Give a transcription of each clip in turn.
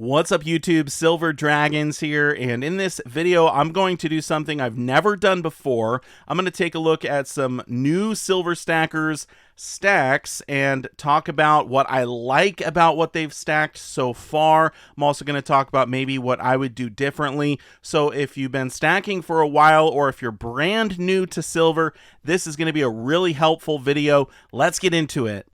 What's up YouTube, Silver Dragons here, and in this video I'm going to do something I've never done before. I'm going to take a look at some new Silver Stackers stacks and talk about what I like about what they've stacked so far. I'm also going to talk about maybe what I would do differently. So if you've been stacking for a while or if you're brand new to Silver, this is going to be a really helpful video. Let's get into it.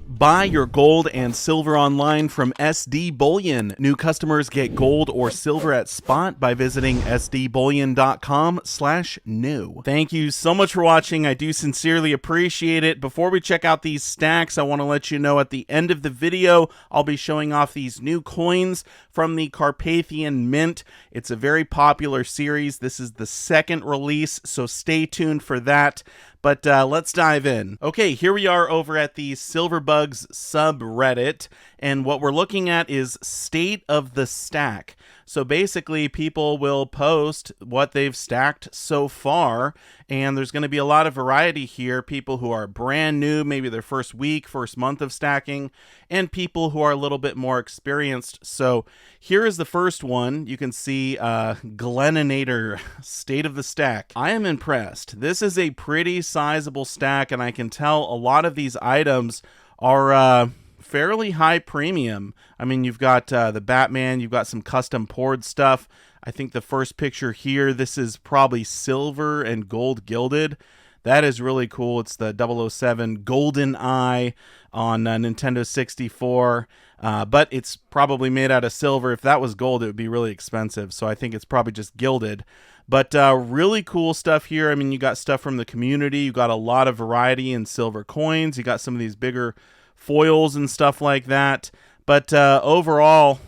Buy your gold and silver online from SD Bullion. New customers get gold or silver at spot by visiting sdbullion.com/new. Thank you so much for watching. I do sincerely appreciate it. Before we check out these stacks, I want to let you know at the end of the video, I'll be showing off these new coins from the Carpathian Mint. It's a very popular series. This is the second release, so stay tuned for that. But let's dive in. Okay, here we are over at the Silverbugs subreddit, and what we're looking at is state of the stack. So basically, people will post what they've stacked so far, and there's going to be a lot of variety here. People who are brand new, maybe their first week, first month of stacking, and people who are a little bit more experienced. So here is the first one. You can see Gleninator, state of the stack. I am impressed. This is a pretty sizable stack, and I can tell a lot of these items are fairly high premium. I mean, you've got the Batman, you've got some custom poured stuff. I think the first picture here, this is probably silver and gold gilded. That is really cool. It's the 007 Golden Eye on Nintendo 64, but it's probably made out of silver. If that was gold, it would be really expensive, so I think it's probably just gilded. But really cool stuff here. I mean, you got stuff from the community. You got a lot of variety in silver coins. You got some of these bigger foils and stuff like that. But overall,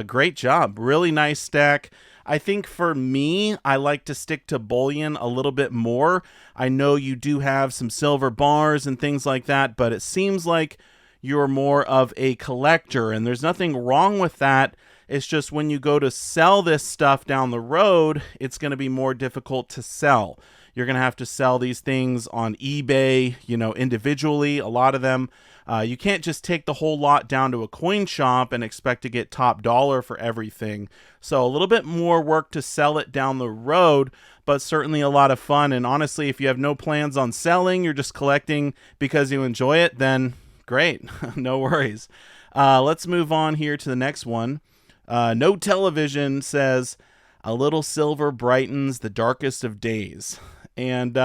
great job. Really nice stack. I think for me, I like to stick to bullion a little bit more. I know you do have some silver bars and things like that, but it seems like you're more of a collector, and there's nothing wrong with that. It's just when you go to sell this stuff down the road, it's going to be more difficult to sell. You're going to have to sell these things on eBay, you know, individually, a lot of them. You can't just take the whole lot down to a coin shop and expect to get top dollar for everything. So a little bit more work to sell it down the road, but certainly a lot of fun. And honestly, if you have no plans on selling, you're just collecting because you enjoy it, then great. No worries. Let's move on here to the next one. No Television says, "A little silver brightens the darkest of days." And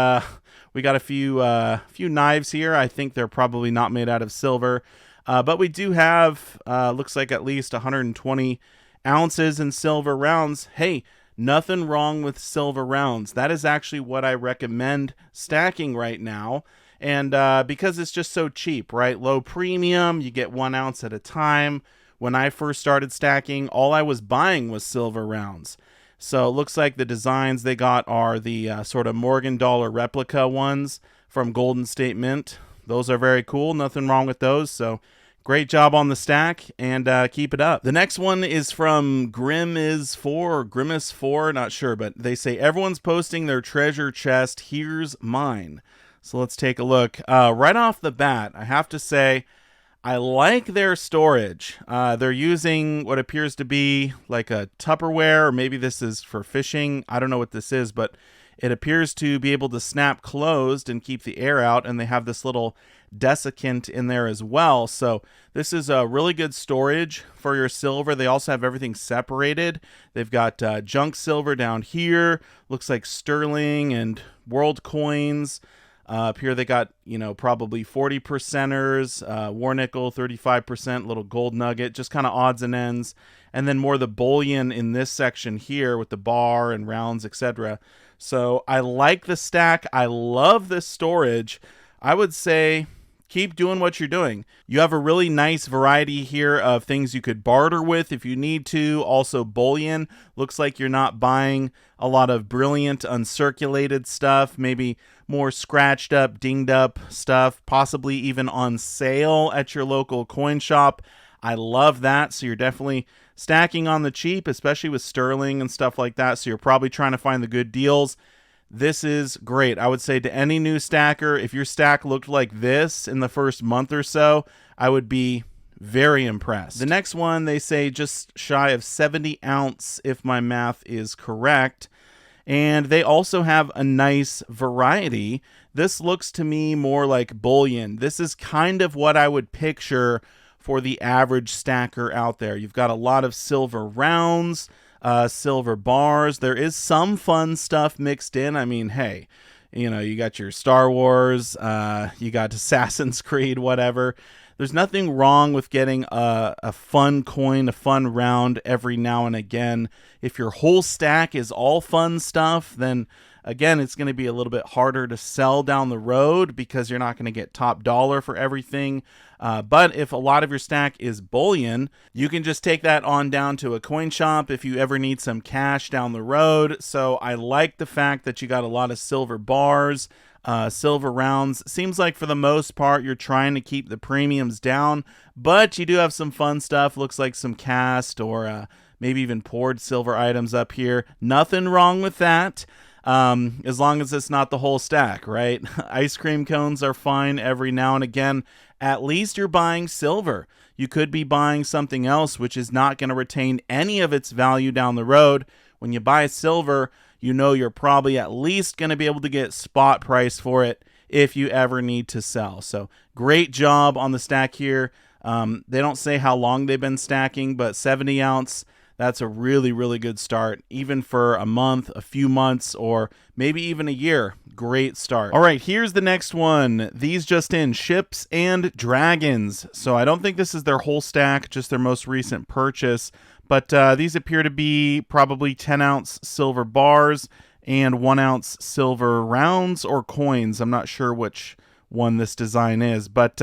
we got a few knives here. I think they're probably not made out of silver, but we do have looks like at least 120 ounces in silver rounds. Hey, nothing wrong with silver rounds. That is actually what I recommend stacking right now. And because it's just so cheap, right? Low premium, you get 1 ounce at a time. When I first started stacking, all I was buying was silver rounds. So it looks like the designs they got are the sort of Morgan dollar replica ones from Golden State Mint. Those are very cool. Nothing wrong with those. So great job on the stack, and keep it up. The next one is from Grimace4, not sure, but they say, "Everyone's posting their treasure chest. Here's mine." So let's take a look. Right off the bat, I have to say, I like their storage. They're using what appears to be like a Tupperware, or maybe this is for fishing. I don't know what this is, but it appears to be able to snap closed and keep the air out, and they have this little desiccant in there as well. So this is a really good storage for your silver. They also have everything separated. They've got junk silver down here. Looks like sterling and world coins. Up here they got, you know, probably 40%ers, war nickel, 35%, little gold nugget, just kind of odds and ends. And then more the bullion in this section here with the bar and rounds, etc. So I like the stack. I love this storage. I would say keep doing what you're doing. You have a really nice variety here of things you could barter with if you need to. Also bullion. Looks like you're not buying a lot of brilliant uncirculated stuff. Maybe more scratched up, dinged up stuff, possibly even on sale at your local coin shop. I love that. So you're definitely stacking on the cheap, especially with sterling and stuff like that. So you're probably trying to find the good deals. This is great. I would say to any new stacker, if your stack looked like this in the first month or so, I would be very impressed. The next one, they say just shy of 70 ounce, if my math is correct. And they also have a nice variety. This looks to me more like bullion. This is kind of what I would picture for the average stacker out there. You've got a lot of silver rounds, silver bars. There is some fun stuff mixed in. I mean, hey, you know, you got your Star Wars, you got Assassin's Creed, whatever. There's nothing wrong with getting a fun coin, a fun round every now and again. If your whole stack is all fun stuff, then again, it's going to be a little bit harder to sell down the road because you're not going to get top dollar for everything. But if a lot of your stack is bullion, you can just take that on down to a coin shop if you ever need some cash down the road. So I like the fact that you got a lot of silver bars, silver rounds. Seems like for the most part you're trying to keep the premiums down, but you do have some fun stuff. Looks like some cast or maybe even poured silver items up here. Nothing wrong with that, as long as it's not the whole stack, right? Ice cream cones are fine every now and again. At least you're buying silver. You could be buying something else which is not going to retain any of its value down the road. When you buy silver, you know you're probably at least going to be able to get spot price for it if you ever need to sell. So great job on the stack here. They don't say how long they've been stacking, but 70 ounce, that's a really, really good start. Even for a month, a few months, or maybe even a year. Great start. All right, here's the next one. These just in, ships and dragons. So I don't think this is their whole stack, just their most recent purchase. But these appear to be probably 10-ounce silver bars and 1-ounce silver rounds or coins. I'm not sure which one this design is. But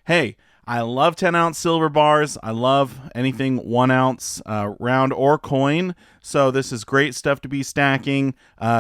hey, I love 10-ounce silver bars. I love anything 1-ounce round or coin. So this is great stuff to be stacking.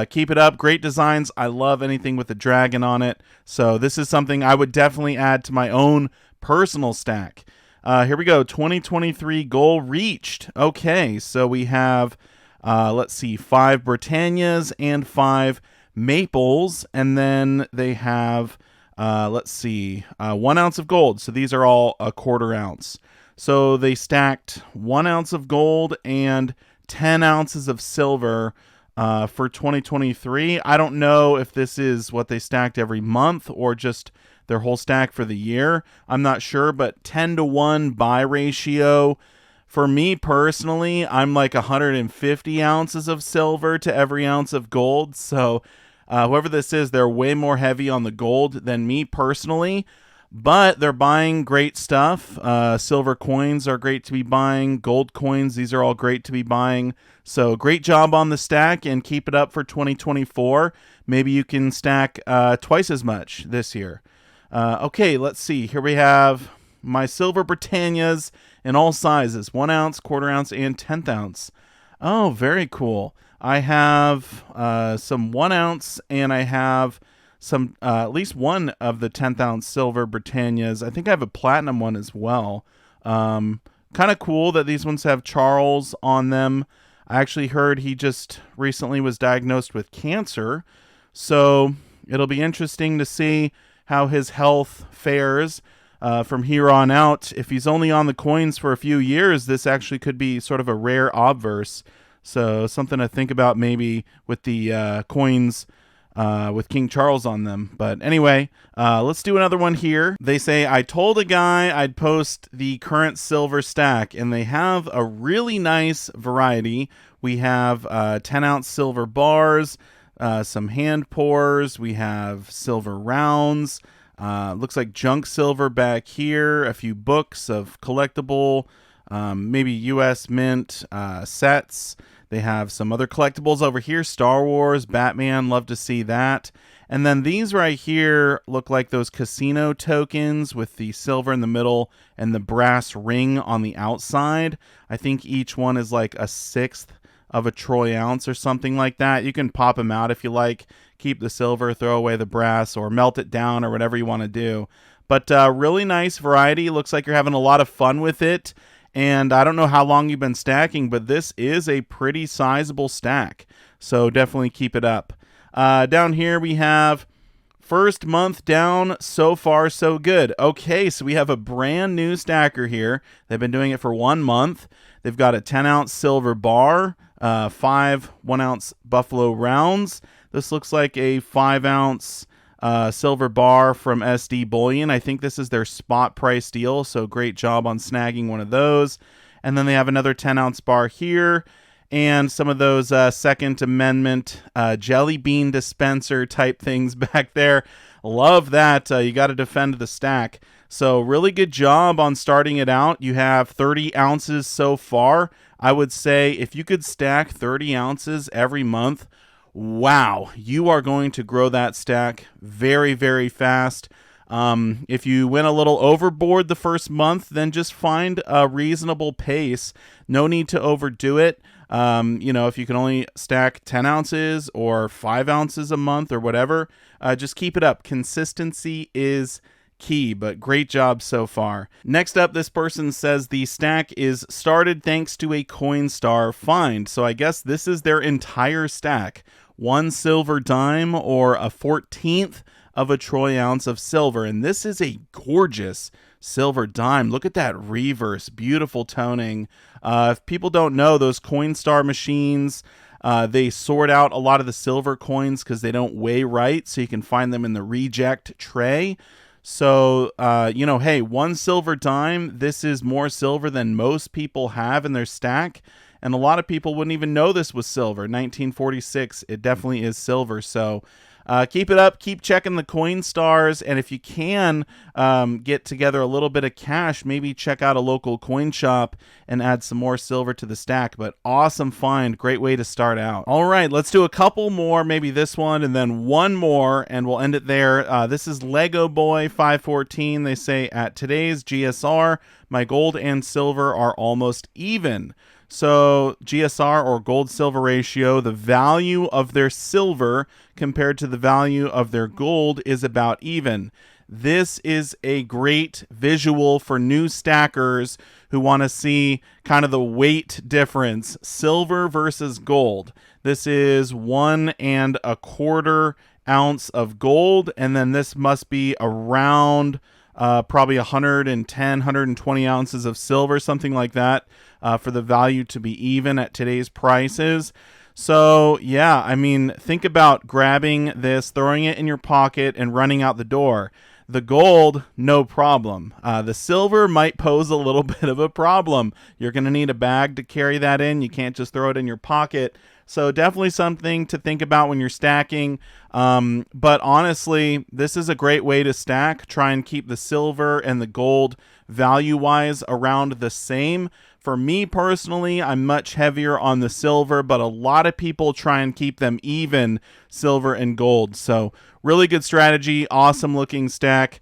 Keep it up. Great designs. I love anything with a dragon on it. So this is something I would definitely add to my own personal stack. Here we go. 2023 goal reached. Okay, so we have, let's see, 5 Britannias and 5 Maples. And then they have, let's see, 1 ounce of gold. So these are all a 1/4 ounce. So they stacked 1 ounce of gold and 10 ounces of silver for 2023. I don't know if this is what they stacked every month or just their whole stack for the year. I'm not sure, but 10-to-1 buy ratio. For me personally, I'm like 150 ounces of silver to every ounce of gold. So whoever this is, they're way more heavy on the gold than me personally. But they're buying great stuff. Silver coins are great to be buying. Gold coins, these are all great to be buying. So great job on the stack and keep it up for 2024. Maybe you can stack twice as much this year. Okay, let's see. Here we have my silver Britannias in all sizes. 1 ounce, 1/4 ounce, and 10th ounce. Oh, very cool. I have some 1 ounce, and I have some at least one of the 10th ounce silver Britannias. I think I have a platinum one as well. Kind of cool that these ones have Charles on them. I actually heard he just recently was diagnosed with cancer. So it'll be interesting to see how his health fares from here on out. If he's only on the coins for a few years, this actually could be sort of a rare obverse. So something to think about maybe with the coins with King Charles on them. But anyway, let's do another one here. They say, I told a guy I'd post the current silver stack, and they have a really nice variety. We have 10-ounce silver bars, some hand pours. We have silver rounds. Looks like junk silver back here. A few books of collectible, maybe U.S. Mint sets. They have some other collectibles over here. Star Wars, Batman. Love to see that. And then these right here look like those casino tokens with the silver in the middle and the brass ring on the outside. I think each one is like 1/6 of a troy ounce or something like that. You can pop them out if you like. Keep the silver, throw away the brass, or melt it down, or whatever you want to do. But really nice variety. Looks like you're having a lot of fun with it. And I don't know how long you've been stacking, but this is a pretty sizable stack. So definitely keep it up. Down here we have First month down, so far so good. Okay, so we have a brand new stacker here. They've been doing it for 1 month. They've got a 10-ounce silver bar, 5 1-ounce buffalo rounds. This looks like a 5-ounce silver bar from SD Bullion. I think this is their spot price deal, so great job on snagging one of those. And then they have another 10-ounce bar here, and some of those Second Amendment jelly bean dispenser type things back there. Love that. You got to defend the stack. So really good job on starting it out. You have 30 ounces so far. I would say if you could stack 30 ounces every month, wow, you are going to grow that stack very, very fast. If you went a little overboard the first month, then just find a reasonable pace. No need to overdo it. If you can only stack 10 ounces or 5 ounces a month or whatever, just keep it up. Consistency is key, but great job so far. Next up, this person says the stack is started thanks to a Coinstar find. So I guess this is their entire stack. 1 silver dime or a 14th of a troy ounce of silver. And this is a gorgeous silver dime. Look at that reverse, beautiful toning. If people don't know, those Coinstar machines, they sort out a lot of the silver coins because they don't weigh right, so you can find them in the reject tray. So, hey, 1 silver dime, this is more silver than most people have in their stack. And a lot of people wouldn't even know this was silver. 1946, it definitely is silver. So keep it up. Keep checking the Coinstars. And if you can get together a little bit of cash, maybe check out a local coin shop and add some more silver to the stack. But awesome find. Great way to start out. All right, let's do a couple more, maybe this one, and then one more, and we'll end it there. This is Lego Boy 514. They say, at today's GSR, my gold and silver are almost even. So GSR, or gold-silver ratio, the value of their silver compared to the value of their gold is about even. This is a great visual for new stackers who want to see kind of the weight difference, silver versus gold. This is 1 1/4 ounce of gold, and then this must be around probably 110, 120 ounces of silver, something like that, for the value to be even at today's prices. So, yeah, I mean, think about grabbing this, throwing it in your pocket, and running out the door. The gold, no problem. The silver might pose a little bit of a problem. You're going to need a bag to carry that in. You can't just throw it in your pocket. So definitely something to think about when you're stacking. But honestly, this is a great way to stack. Try and keep the silver and the gold value-wise around the same. For me personally, I'm much heavier on the silver, but a lot of people try and keep them even, silver and gold. So really good strategy, awesome looking stack.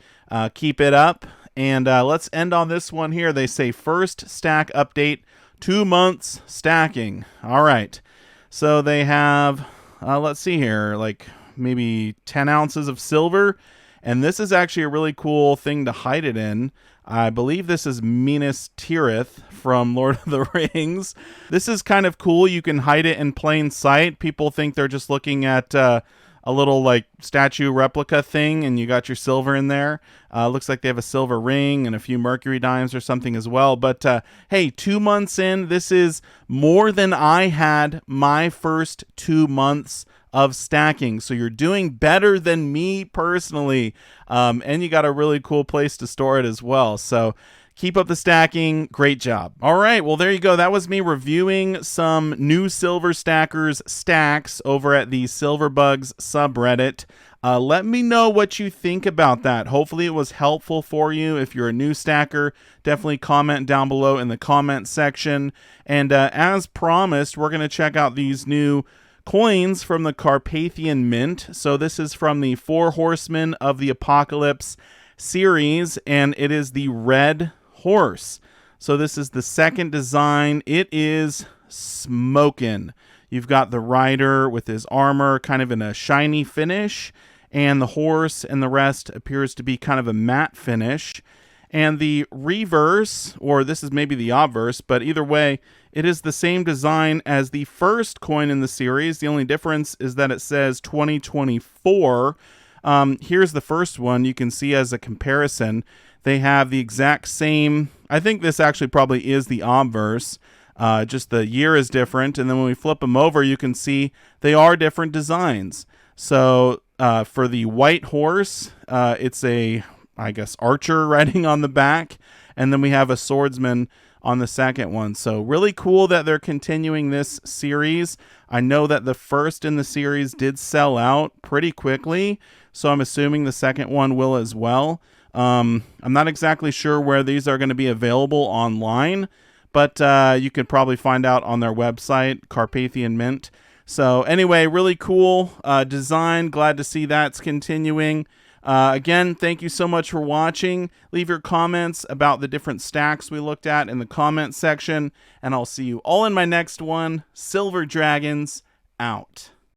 Keep it up. And let's end on this one here. They say first stack update, 2 months stacking. All right. So they have, let's see here, like maybe 10 ounces of silver. And this is actually a really cool thing to hide it in. I believe this is Minas Tirith from Lord of the Rings. This is kind of cool. You can hide it in plain sight. People think they're just looking at a little like statue replica thing, and you got your silver in there. Looks like they have a silver ring and a few mercury dimes or something as well. But hey, 2 months in, this is more than I had my first 2 months of stacking. So you're doing better than me personally. And you got a really cool place to store it as well. So keep up the stacking. Great job. All right. Well, there you go. That was me reviewing some new Silver Stackers stacks over at the Silverbugs subreddit. Let me know what you think about that. Hopefully it was helpful for you. If you're a new stacker, definitely comment down below in the comment section. And as promised, we're going to check out these new coins from the Carpathian Mint. So this is from the Four Horsemen of the Apocalypse series, and it is the red horse. So this is the second design. It is smoking. You've got the rider with his armor kind of in a shiny finish, and the horse and the rest appears to be kind of a matte finish. And the reverse, or this is maybe the obverse, but either way, it is the same design as the first coin in the series. The only difference is that it says 2024. Here's the first one. You can see as a comparison, they have the exact same. I think this actually probably is the obverse. Just the year is different, and then when we flip them over, you can see they are different designs. So for the white horse, it's a, I guess, archer riding on the back, and then we have a swordsman on the second one. So really cool that they're continuing this series. I know that the first in the series did sell out pretty quickly, so I'm assuming the second one will as well. I'm not exactly sure where these are going to be available online, but you could probably find out on their website, Carpathian Mint. So anyway, really cool design. Glad to see that's continuing. Again, thank you so much for watching. Leave your comments about the different stacks we looked at in the comment section, and I'll see you all in my next one. Silver Dragons, out.